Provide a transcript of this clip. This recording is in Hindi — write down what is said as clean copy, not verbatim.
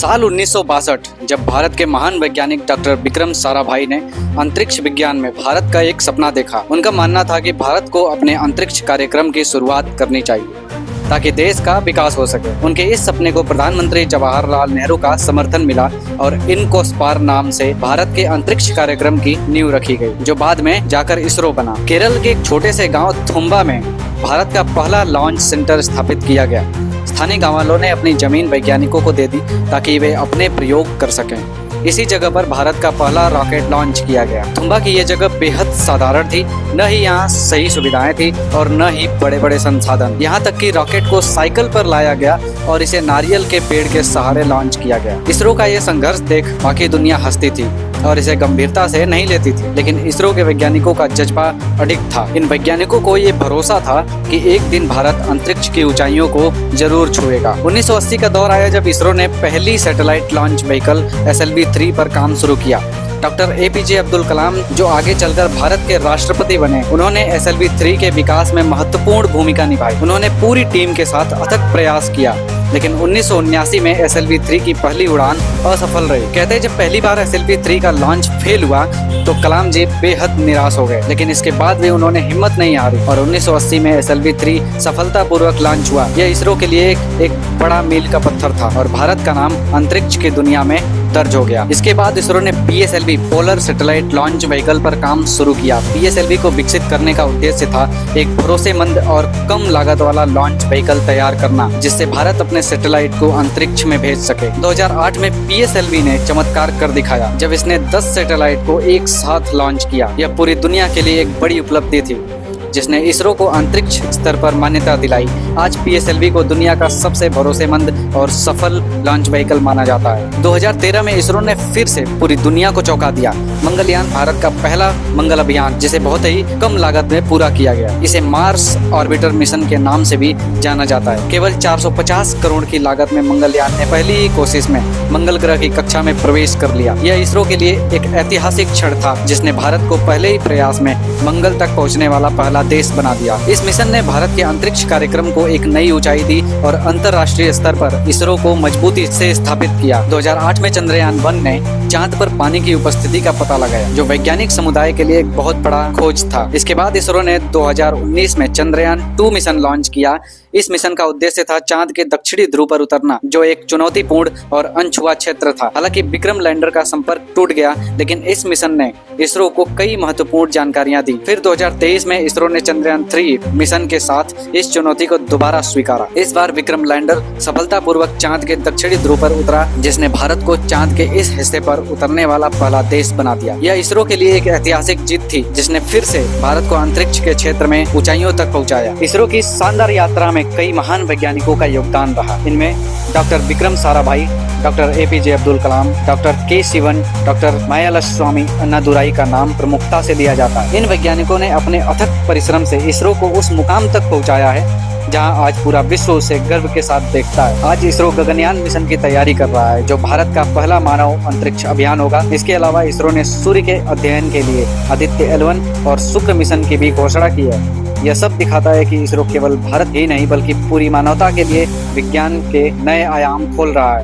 साल 1962 जब भारत के महान वैज्ञानिक डॉक्टर विक्रम साराभाई ने अंतरिक्ष विज्ञान में भारत का एक सपना देखा। उनका मानना था कि भारत को अपने अंतरिक्ष कार्यक्रम की शुरुआत करनी चाहिए ताकि देश का विकास हो सके। उनके इस सपने को प्रधानमंत्री जवाहरलाल नेहरू का समर्थन मिला और इनकोस्पार नाम से भारत के अंतरिक्ष कार्यक्रम की नींव रखी गई, जो बाद में जाकर इसरो बना। केरल के एक छोटे से गाँव थुम्बा में भारत का पहला लॉन्च सेंटर स्थापित किया गया। स्थानीय गाँव वालों ने अपनी जमीन वैज्ञानिकों को दे दी ताकि वे अपने प्रयोग कर सकें। इसी जगह पर भारत का पहला रॉकेट लॉन्च किया गया। थुम्बा की ये जगह बेहद साधारण थी, न ही यहाँ सही सुविधाएं थी और न ही बड़े बड़े संसाधन। यहाँ तक कि रॉकेट को साइकिल पर लाया गया और इसे नारियल के पेड़ के सहारे लॉन्च किया गया। इसरो का ये संघर्ष देख बाकी दुनिया हंसती थी और इसे गंभीरता से नहीं लेती थी, लेकिन इसरो के वैज्ञानिकों का जज्बा अडिग था। इन वैज्ञानिकों को ये भरोसा था कि एक दिन भारत अंतरिक्ष की ऊंचाइयों को जरूर छुएगा। 1980 का दौर आया जब इसरो ने पहली सैटेलाइट लॉन्च व्हीकल SLV-3 पर काम शुरू किया। डॉक्टर APJ अब्दुल कलाम, जो आगे चलकर भारत के राष्ट्रपति बने, उन्होंने SLV-3 के विकास में महत्वपूर्ण भूमिका निभाई। उन्होंने पूरी टीम के साथ अथक प्रयास किया, लेकिन 1979 में SLV-3 की पहली उड़ान असफल रही। कहते हैं जब पहली बार SLV-3 का लॉन्च फेल हुआ तो कलाम जी बेहद निराश हो गए, लेकिन इसके बाद भी उन्होंने हिम्मत नहीं हारी और 1980 में SLV-3 सफलतापूर्वक लॉन्च हुआ। यह इसरो के लिए एक बड़ा मील का पत्थर था और भारत का नाम अंतरिक्ष की दुनिया में दर्ज हो गया। इसके बाद इसरो ने PSLV polar satellite launch vehicle पर काम शुरू किया। PSLV को विकसित करने का उद्देश्य था एक भरोसेमंद और कम लागत वाला लॉन्च व्हीकल तैयार करना, जिससे भारत अपने सैटेलाइट को अंतरिक्ष में भेज सके। 2008 में PSLV ने चमत्कार कर दिखाया जब इसने 10 सैटेलाइट को एक साथ लॉन्च किया। यह पूरी दुनिया के लिए एक बड़ी उपलब्धि थी जिसने इसरो को अंतरिक्ष स्तर पर मान्यता दिलाई। आज PSLV को दुनिया का सबसे भरोसेमंद और सफल लॉन्च व्हीकल माना जाता है। 2013 में इसरो ने फिर से पूरी दुनिया को चौंका दिया। मंगलयान भारत का पहला मंगल अभियान, जिसे बहुत ही कम लागत में पूरा किया गया। इसे मार्स ऑर्बिटर मिशन के नाम से भी जाना जाता है। केवल 450 करोड़ की लागत में मंगलयान ने पहली ही कोशिश में मंगल ग्रह की कक्षा में प्रवेश कर लिया। यह इसरो के लिए एक ऐतिहासिक क्षण था, जिसने भारत को पहले ही प्रयास में मंगल तक पहुँचने वाला पहला देश बना दिया। इस मिशन ने भारत के अंतरिक्ष कार्यक्रम को एक नई ऊंचाई दी और अंतर्राष्ट्रीय स्तर पर इसरो को मजबूती से स्थापित किया। 2008 में चंद्रयान-1 ने चांद पर पानी की उपस्थिति का पता लगाया, जो वैज्ञानिक समुदाय के लिए एक बहुत बड़ा खोज था। इसके बाद इसरो ने 2019 में चंद्रयान-2 मिशन लॉन्च किया। इस मिशन का उद्देश्य था चांद के दक्षिणी ध्रुव पर उतरना, जो एक चुनौतीपूर्ण और अनछुआ क्षेत्र था। हालांकि विक्रम लैंडर का संपर्क टूट गया, लेकिन इस मिशन ने इसरो को कई महत्वपूर्ण जानकारियां दी। फिर 2023 में इसरो ने चंद्रयान-3 मिशन के साथ इस चुनौती को दोबारा स्वीकारा। इस बार विक्रम लैंडर सफलतापूर्वक चांद के दक्षिणी ध्रुव पर उतरा, जिसने भारत को चांद के इस हिस्से पर उतरने वाला पहला देश बना दिया। यह इसरो के लिए एक ऐतिहासिक जीत थी, जिसने फिर से भारत को अंतरिक्ष के क्षेत्र में ऊंचाइयों तक पहुंचाया। इसरो की शानदार यात्रा में कई महान वैज्ञानिकों का योगदान रहा। इनमें doctor Vikram Sarabhai, doctor APJ Abdul Kalam, doctor K Sivan, doctor Mayalakshmi Annadurai का नाम प्रमुखता से लिया जाता है। इन वैज्ञानिकों ने अपने अथक परिश्रम से इसरो को उस मुकाम तक पहुंचाया है जहां आज पूरा विश्व उसे गर्व के साथ देखता है। आज इसरो गगनयान मिशन की तैयारी कर रहा है, जो भारत का पहला मानव अंतरिक्ष अभियान होगा। इसके अलावा इसरो ने सूर्य के अध्ययन के लिए आदित्य L1 और शुक्र मिशन की भी घोषणा की है। यह सब दिखाता है कि इसरो केवल भारत ही नहीं बल्कि पूरी मानवता के लिए विज्ञान के नए आयाम खोल रहा है।